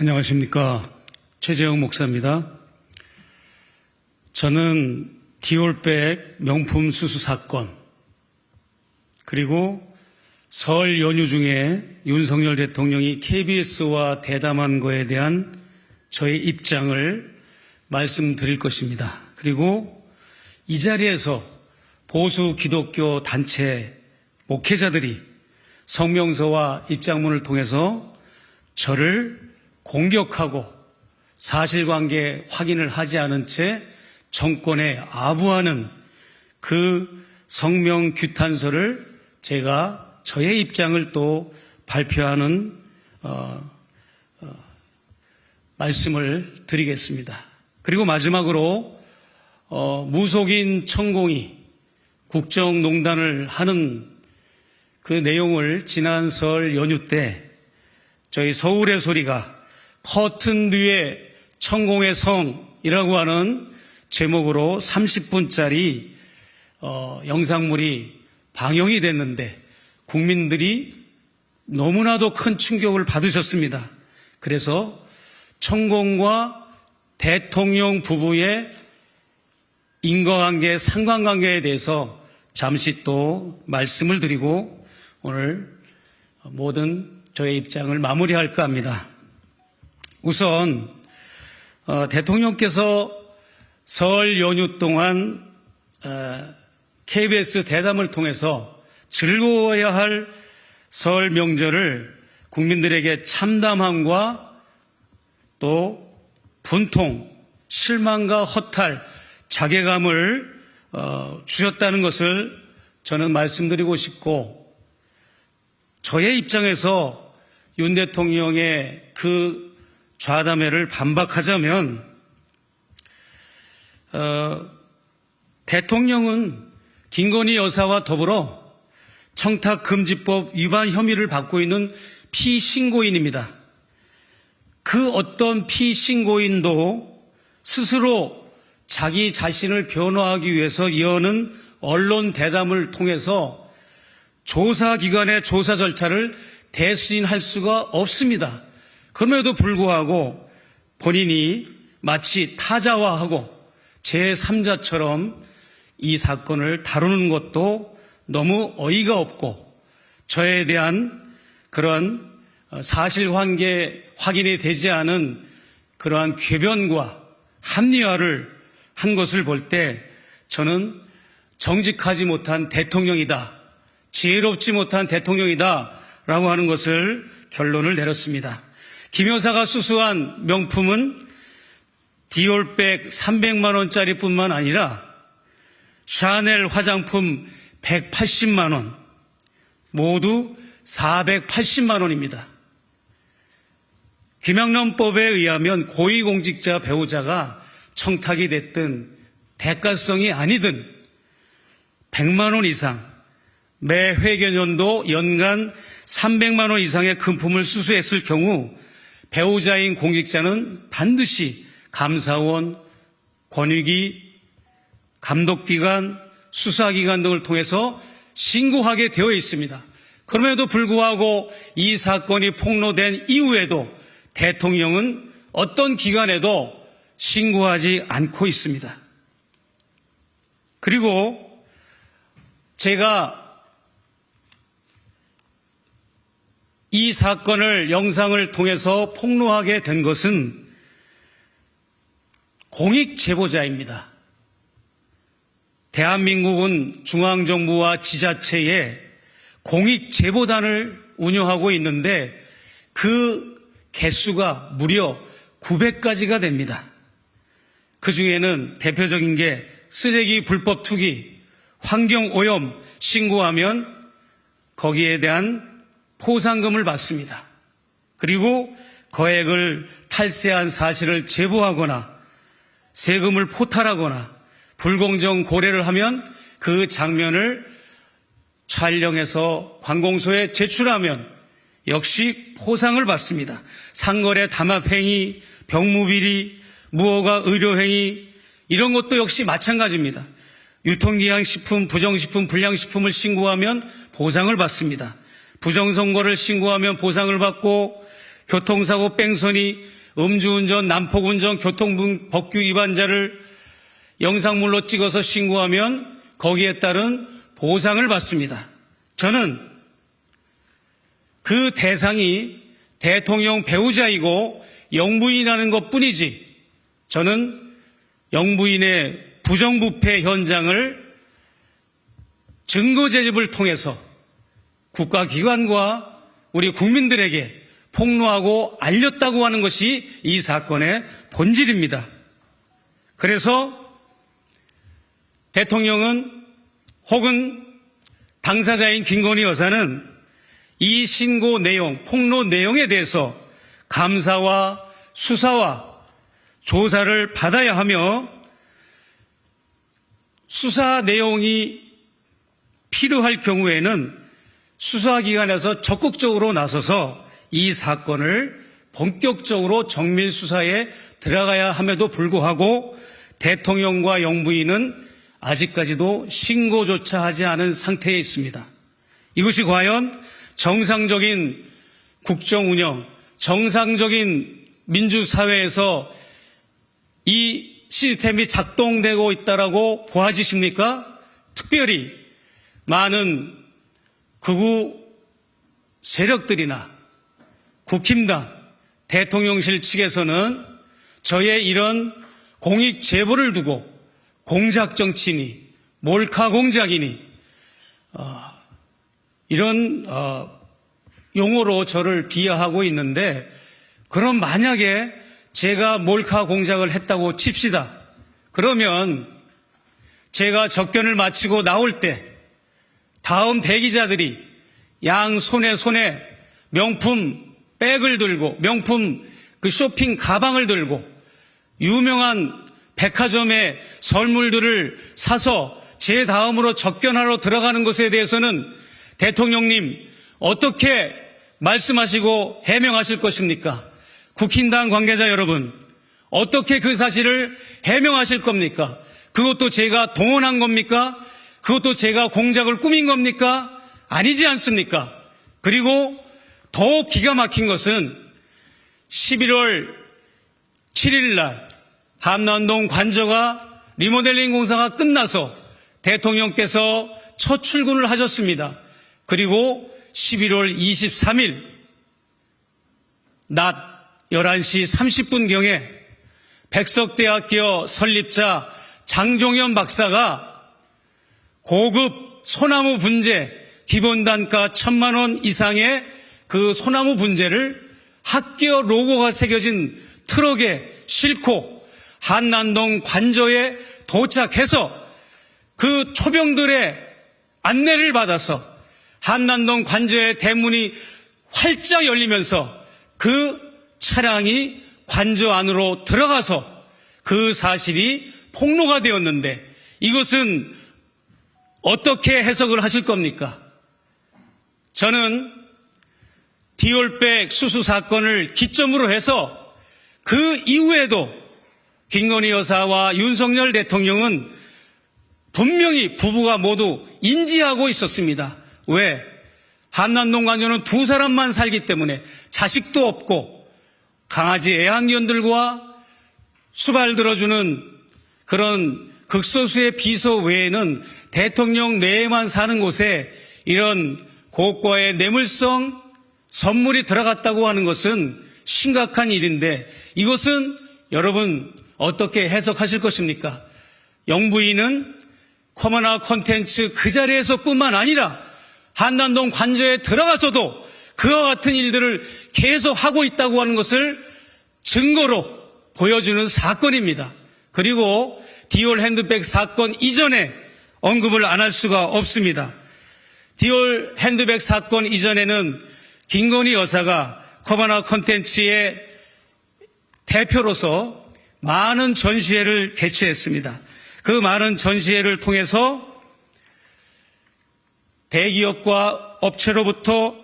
안녕하십니까. 최재형 목사입니다. 저는 디올백 명품 수수 사건, 그리고 설 연휴 중에 윤석열 대통령이 KBS와 대담한 거에 대한 저의 입장을 말씀드릴 것입니다. 그리고 이 자리에서 보수 기독교 단체 목회자들이 성명서와 입장문을 통해서 저를 공격하고 사실관계 확인을 하지 않은 채 정권에 아부하는 그 성명 규탄서를 제가 저의 입장을 또 발표하는 말씀을 드리겠습니다. 그리고 마지막으로 무속인 천공이 국정농단을 하는 그 내용을 지난 설 연휴 때 저희 서울의 소리가 커튼 뒤에 천공의 성이라고 하는 제목으로 30분짜리 영상물이 방영이 됐는데 국민들이 너무나도 큰 충격을 받으셨습니다. 그래서 천공과 대통령 부부의 인과관계, 상관관계에 대해서 잠시 또 말씀을 드리고 오늘 모든 저의 입장을 마무리할까 합니다. 우선 대통령께서 설 연휴 동안 KBS 대담을 통해서 즐거워야 할 설 명절을 국민들에게 참담함과 또 분통, 실망과 허탈, 자괴감을 주셨다는 것을 저는 말씀드리고 싶고, 저의 입장에서 윤 대통령의 그 좌담회를 반박하자면 대통령은 김건희 여사와 더불어 청탁금지법 위반 혐의를 받고 있는 피신고인입니다. 그 어떤 피신고인도 스스로 자기 자신을 변호하기 위해서 여는 언론 대담을 통해서 조사기관의 조사 절차를 대수진할 수가 없습니다. 그럼에도 불구하고 본인이 마치 타자화하고 제3자처럼 이 사건을 다루는 것도 너무 어이가 없고, 저에 대한 그런 사실관계 확인이 되지 않은 그러한 궤변과 합리화를 한 것을 볼 때 저는 정직하지 못한 대통령이다, 지혜롭지 못한 대통령이다 라고 하는 것을 결론을 내렸습니다. 김 여사가 수수한 명품은 디올백 300만 원짜리 뿐만 아니라 샤넬 화장품 180만 원, 모두 480만 원입니다. 김영란법에 의하면 고위공직자 배우자가 청탁이 됐든 대가성이 아니든 100만 원 이상, 매 회계연도 연간 300만 원 이상의 금품을 수수했을 경우 배우자인 공직자는 반드시 감사원, 권익위, 감독기관, 수사기관 등을 통해서 신고하게 되어 있습니다. 그럼에도 불구하고 이 사건이 폭로된 이후에도 대통령은 어떤 기관에도 신고하지 않고 있습니다. 그리고 제가 이 사건을 영상을 통해서 폭로하게 된 것은 공익제보자입니다. 대한민국은 중앙정부와 지자체에 공익제보단을 운영하고 있는데 그 개수가 무려 900가지가 됩니다. 그 중에는 대표적인 게 쓰레기 불법 투기, 환경오염 신고하면 거기에 대한 포상금을 받습니다. 그리고 거액을 탈세한 사실을 제보하거나 세금을 포탈하거나 불공정 고래를 하면 그 장면을 촬영해서 관공서에 제출하면 역시 포상을 받습니다. 상거래 담합행위, 병무비리, 무허가 의료행위 이런 것도 역시 마찬가지입니다. 유통기한식품, 부정식품, 불량식품을 신고하면 보상을 받습니다. 부정선거를 신고하면 보상을 받고 교통사고 뺑소니, 음주운전, 난폭운전, 교통법규 위반자를 영상물로 찍어서 신고하면 거기에 따른 보상을 받습니다. 저는 그 대상이 대통령 배우자이고 영부인이라는 것뿐이지 저는 영부인의 부정부패 현장을 증거 제집을 통해서 국가기관과 우리 국민들에게 폭로하고 알렸다고 하는 것이 이 사건의 본질입니다. 그래서 대통령은 혹은 당사자인 김건희 여사는 이 신고 내용, 폭로 내용에 대해서 감사와 수사와 조사를 받아야 하며 수사 내용이 필요할 경우에는 수사기관에서 적극적으로 나서서 이 사건을 본격적으로 정밀 수사에 들어가야 함에도 불구하고 대통령과 영부인은 아직까지도 신고조차 하지 않은 상태에 있습니다. 이것이 과연 정상적인 국정운영, 정상적인 민주사회에서 이 시스템이 작동되고 있다라고 보아지십니까? 특별히 많은 극우 세력들이나 국힘당, 대통령실 측에서는 저의 이런 공익 제보를 두고 공작 정치니 몰카 공작이니 이런 용어로 저를 비하하고 있는데 그럼 만약에 제가 몰카 공작을 했다고 칩시다. 그러면 제가 접견을 마치고 나올 때 다음 대기자들이 양 손에 명품 백을 들고 명품 그 쇼핑 가방을 들고 유명한 백화점의 선물들을 사서 제 다음으로 접견하러 들어가는 것에 대해서는 대통령님 어떻게 말씀하시고 해명하실 것입니까? 국힘당 관계자 여러분, 어떻게 그 사실을 해명하실 겁니까? 그것도 제가 동원한 겁니까? 그것도 제가 공작을 꾸민 겁니까? 아니지 않습니까? 그리고 더욱 기가 막힌 것은 11월 7일 날 한남동 관저가 리모델링 공사가 끝나서 대통령께서 첫 출근을 하셨습니다. 그리고 11월 23일 낮 11시 30분경에 백석대학교 설립자 장종현 박사가 고급 소나무 분재 기본단가 1,000만 원 이상의 그 소나무 분재를 학교 로고가 새겨진 트럭에 싣고 한남동 관저에 도착해서 그 초병들의 안내를 받아서 한남동 관저의 대문이 활짝 열리면서 그 차량이 관저 안으로 들어가서 그 사실이 폭로가 되었는데 이것은 어떻게 해석을 하실 겁니까? 저는 디올백 수수 사건을 기점으로 해서 그 이후에도 김건희 여사와 윤석열 대통령은 분명히 부부가 모두 인지하고 있었습니다. 왜? 한남동 관저는 두 사람만 살기 때문에 자식도 없고 강아지 애완견들과 수발 들어주는 그런 극소수의 비서 외에는 대통령 내에만 사는 곳에 이런 고가의 뇌물성 선물이 들어갔다고 하는 것은 심각한 일인데 이것은 여러분 어떻게 해석하실 것입니까? 영부인은 커머나 콘텐츠 그 자리에서뿐만 아니라 한남동 관저에 들어가서도 그와 같은 일들을 계속 하고 있다고 하는 것을 증거로 보여주는 사건입니다. 그리고 디올 핸드백 사건 이전에 언급을 안 할 수가 없습니다. 디올 핸드백 사건 이전에는 김건희 여사가 커머나 콘텐츠의 대표로서 많은 전시회를 개최했습니다. 그 많은 전시회를 통해서 대기업과 업체로부터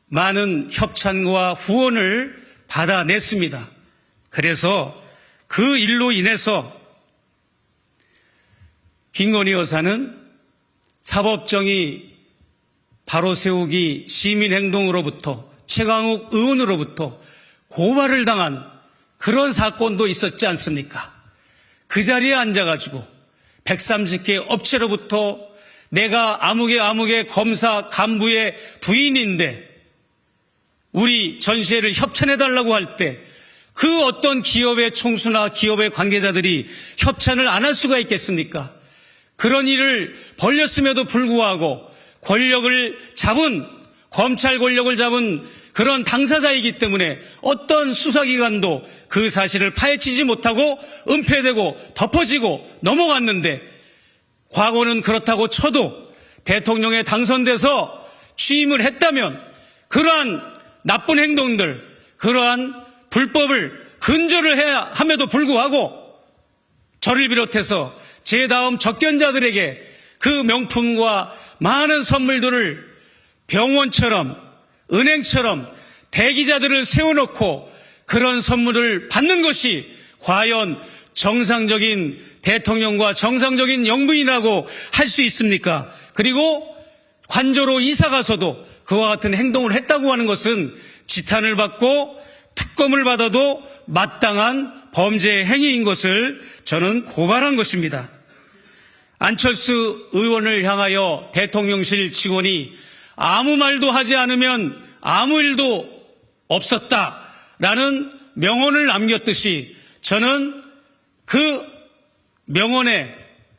많은 협찬과 후원을 받아냈습니다. 그래서 그 일로 인해서 김건희 여사는 사법정의 바로 세우기 시민행동으로부터 최강욱 의원으로부터 고발을 당한 그런 사건도 있었지 않습니까? 그 자리에 앉아가지고 130개 업체로부터 내가 아무개 검사 간부의 부인인데 우리 전시회를 협찬해달라고 할 때 그 어떤 기업의 총수나 기업의 관계자들이 협찬을 안 할 수가 있겠습니까? 그런 일을 벌렸음에도 불구하고 검찰 권력을 잡은 그런 당사자이기 때문에 어떤 수사기관도 그 사실을 파헤치지 못하고 은폐되고 덮어지고 넘어갔는데, 과거는 그렇다고 쳐도 대통령에 당선돼서 취임을 했다면 그러한 나쁜 행동들, 그러한 불법을 근절을 해야 함에도 불구하고 저를 비롯해서 제 다음 접견자들에게 그 명품과 많은 선물들을 병원처럼 은행처럼 대기자들을 세워놓고 그런 선물을 받는 것이 과연 정상적인 대통령과 정상적인 영부인이라고 할 수 있습니까? 그리고 관저로 이사 가서도 그와 같은 행동을 했다고 하는 것은 지탄을 받고 특검을 받아도 마땅한 범죄 행위인 것을 저는 고발한 것입니다. 안철수 의원을 향하여 대통령실 직원이 아무 말도 하지 않으면 아무 일도 없었다라는 명언을 남겼듯이 저는 그 명언에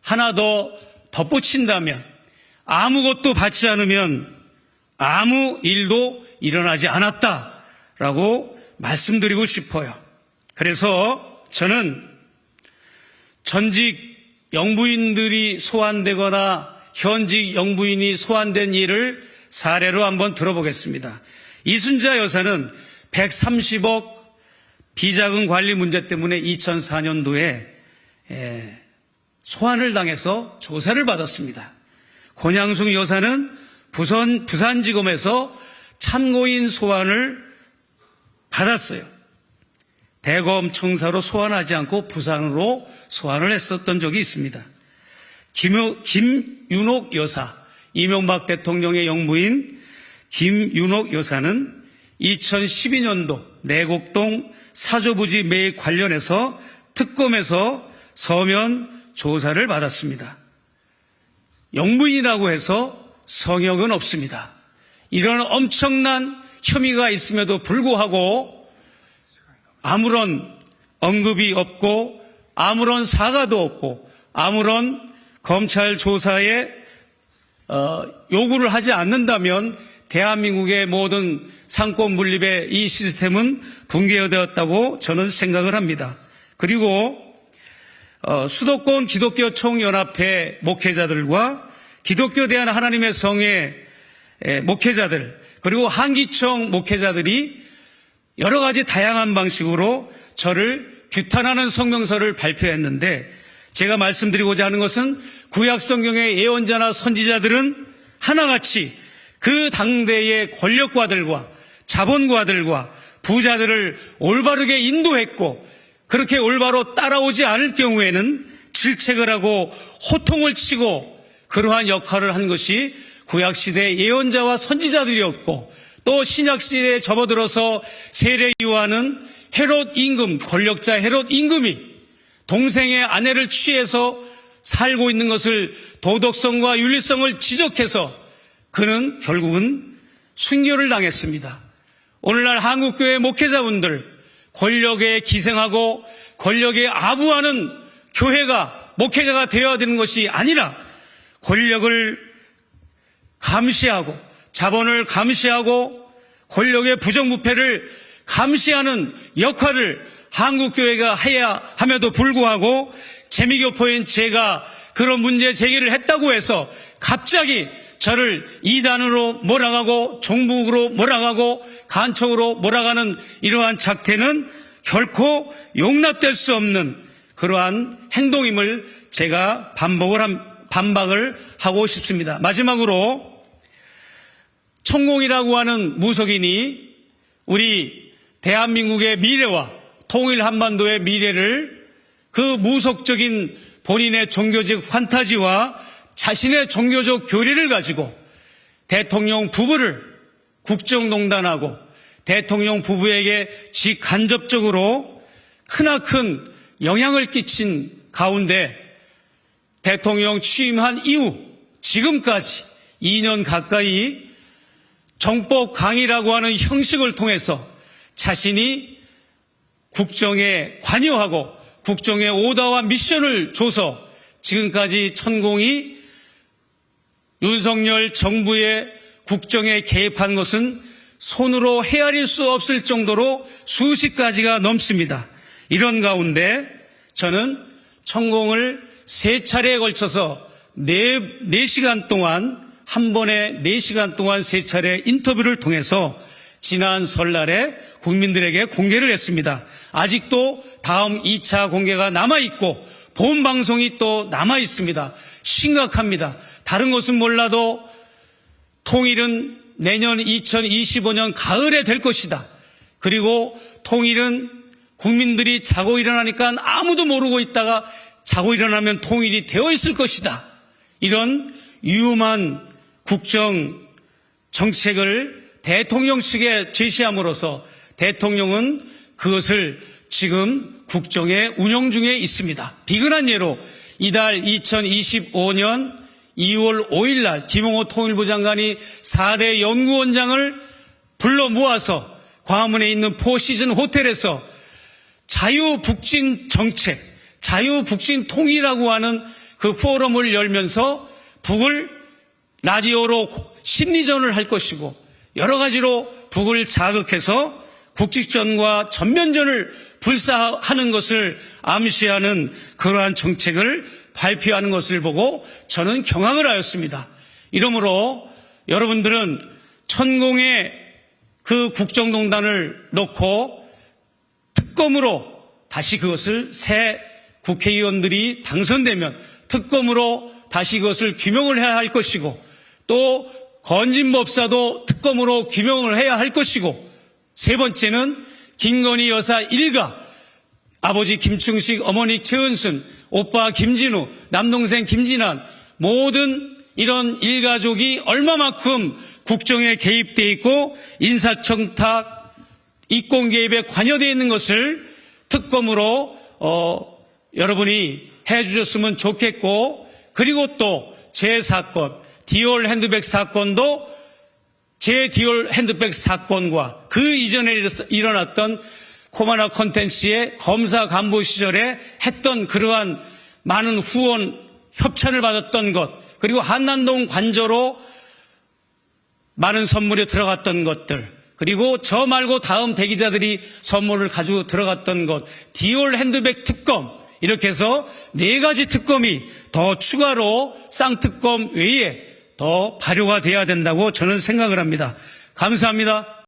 하나 더 덧붙인다면 아무것도 받지 않으면 아무 일도 일어나지 않았다라고 말씀드리고 싶어요. 그래서 저는 전직 영부인들이 소환되거나 현직 영부인이 소환된 일을 사례로 한번 들어보겠습니다. 이순자 여사는 130억 비자금 관리 문제 때문에 2004년도에 소환을 당해서 조사를 받았습니다. 권양숙 여사는 부산지검에서 참고인 소환을 받았어요. 대검청사로 소환하지 않고 부산으로 소환을 했었던 적이 있습니다. 김윤옥 여사, 이명박 대통령의 영부인 김윤옥 여사는 2012년도 내곡동 사조부지 매입 관련해서 특검에서 서면 조사를 받았습니다. 영부인이라고 해서 성역은 없습니다. 이런 엄청난 혐의가 있음에도 불구하고 아무런 언급이 없고 아무런 사과도 없고 아무런 검찰 조사에 요구를 하지 않는다면 대한민국의 모든 상권 분립의 이 시스템은 붕괴되었다고 저는 생각을 합니다. 그리고 수도권 기독교 총연합회 목회자들과 기독교 대한 하나님의 성의 목회자들, 그리고 한기총 목회자들이 여러 가지 다양한 방식으로 저를 규탄하는 성명서를 발표했는데, 제가 말씀드리고자 하는 것은 구약 성경의 예언자나 선지자들은 하나같이 그 당대의 권력가들과 자본가들과 부자들을 올바르게 인도했고, 그렇게 올바로 따라오지 않을 경우에는 질책을 하고 호통을 치고 그러한 역할을 한 것이 구약시대의 예언자와 선지자들이었고, 또 신약시대에 접어들어서 세례요한은 헤롯 임금, 권력자 헤롯 임금이 동생의 아내를 취해서 살고 있는 것을 도덕성과 윤리성을 지적해서 그는 결국은 순교를 당했습니다. 오늘날 한국교회 목회자분들, 권력에 기생하고 권력에 아부하는 교회가 목회자가 되어야 되는 것이 아니라 권력을 감시하고 자본을 감시하고 권력의 부정부패를 감시하는 역할을 한국교회가 해야 함에도 불구하고 재미교포인 제가 그런 문제 제기를 했다고 해서 갑자기 저를 이단으로 몰아가고 종북으로 몰아가고 간첩으로 몰아가는 이러한 작태는 결코 용납될 수 없는 그러한 행동임을 제가 반박을 하고 싶습니다. 마지막으로 천공이라고 하는 무속인이 우리 대한민국의 미래와 통일 한반도의 미래를 그 무속적인 본인의 종교적 판타지와 자신의 종교적 교리를 가지고 대통령 부부를 국정농단하고 대통령 부부에게 직간접적으로 크나큰 영향을 끼친 가운데 대통령 취임한 이후 지금까지 2년 가까이 정법 강의라고 하는 형식을 통해서 자신이 국정에 관여하고 국정의 오더와 미션을 줘서 지금까지 천공이 윤석열 정부의 국정에 개입한 것은 손으로 헤아릴 수 없을 정도로 수십 가지가 넘습니다. 이런 가운데 저는 천공을 3차례에 걸쳐서 4시간 동안 한 번에 4시간 동안 3차례 인터뷰를 통해서 지난 설날에 국민들에게 공개를 했습니다. 아직도 다음 2차 공개가 남아있고 본 방송이 또 남아있습니다. 심각합니다. 다른 것은 몰라도 통일은 내년 2025년 가을에 될 것이다. 그리고 통일은 국민들이 자고 일어나니까 아무도 모르고 있다가 자고 일어나면 통일이 되어 있을 것이다. 이런 위험한 국정 정책을 대통령 측에 제시함으로써 대통령은 그것을 지금 국정에 운영 중에 있습니다. 비근한 예로 이달 2025년 2월 5일 날 김용호 통일부 장관이 4대 연구원장을 불러 모아서 광화문에 있는 포시즌 호텔에서 자유북진 정책, 자유북진 통일이라고 하는 그 포럼을 열면서 북을 라디오로 심리전을 할 것이고 여러 가지로 북을 자극해서 국직전과 전면전을 불사하는 것을 암시하는 그러한 정책을 발표하는 것을 보고 저는 경악을 하였습니다. 이러므로 여러분들은 천공의 그 국정농단을 놓고 특검으로 다시 그것을 새 국회의원들이 당선되면 특검으로 다시 그것을 규명을 해야 할 것이고 또 건진법사도 특검으로 규명을 해야 할 것이고 세 번째는 김건희 여사 일가 아버지 김충식, 어머니 최은순, 오빠 김진우, 남동생 김진환 모든 이런 일가족이 얼마만큼 국정에 개입되어 있고 인사청탁, 이권 개입에 관여되어 있는 것을 특검으로 여러분이 해주셨으면 좋겠고 그리고 또 제 사건, 디올 핸드백 사건도 제 디올 핸드백 사건과 그 이전에 일어났던 코마나 컨텐츠의 검사 간부 시절에 했던 그러한 많은 후원 협찬을 받았던 것 그리고 한남동 관저로 많은 선물이 들어갔던 것들 그리고 저 말고 다음 대기자들이 선물을 가지고 들어갔던 것 디올 핸드백 특검 이렇게 해서 4가지 특검이 더 추가로 쌍특검 외에 더 발효가 돼야 된다고 저는 생각을 합니다. 감사합니다.